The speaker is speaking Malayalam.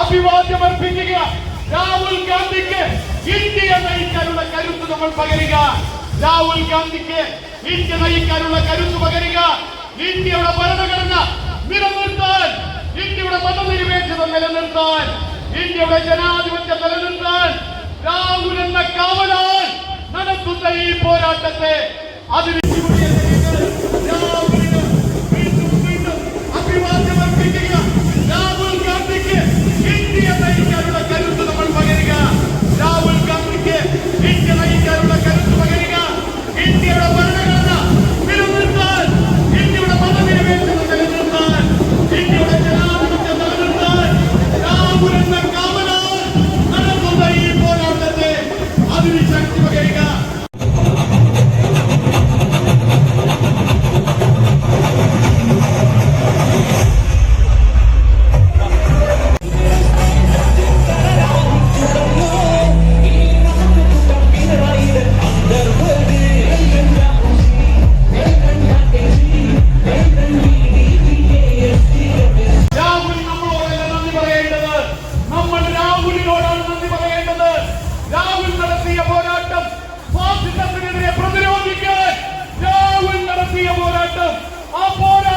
അഭിവാദ്യം അർപ്പിക്കുക. രാഹുൽ ഗാന്ധിക്ക് ഇന്ത്യയെ നയിക്കാനുള്ള കരുത്ത് നമ്മൾ പകരുക. രാഹുൽ ഗാന്ധിക്ക് ഇന്ത്യ നയിക്കാനുള്ള കരുത്ത് പകരുക. ഇന്ത്യയുടെ ഭരണഘടന നിലനിർത്താൻ, ഇന്ത്യയുടെ മതനിരപേക്ഷത നിലനിർത്താൻ, ഇന്ത്യയുടെ ജനാധിപത്യം നിലനിർത്താൻ രാഹുൽ എന്ന കാവലാൾ നടത്തുന്ന ഈ പോരാട്ടത്തെ അതിന് അഭിവാദ്യം അർപ്പിക്കുക. രാഹുൽ ഗാന്ധിക്ക് ഇന്ത്യ നയിക്കാനുള്ള കരുത്ത് നമ്മൾ പകരുക. രാഹുൽ ഗാന്ധിക്ക് ഇന്ത്യ നയിക്കാനുള്ള കരുത്ത് പകരുക. ഇന്ത്യയുടെ ഭരണഘടന നിലനിർത്താൻ, ഇന്ത്യയുടെ മതനിരപേക്ഷത നിലനിർത്താൻ, ഇന്ത്യയുടെ ജനാധിപത്യം നിലനിർത്താൻ രാഹുൽ എന്ന കാവലാൾ നടത്തുന്ന ഈ പോരാട്ടത്തെ അതിന് ശക്തി പകരുക. രാഹുൽ നടത്തിയ പോരാട്ടം, ഫാസിസത്തിനെതിരെ പ്രതിരോധിക്കാൻ രാഹുൽ നടത്തിയ പോരാട്ടം, ആ പോരാട്ടം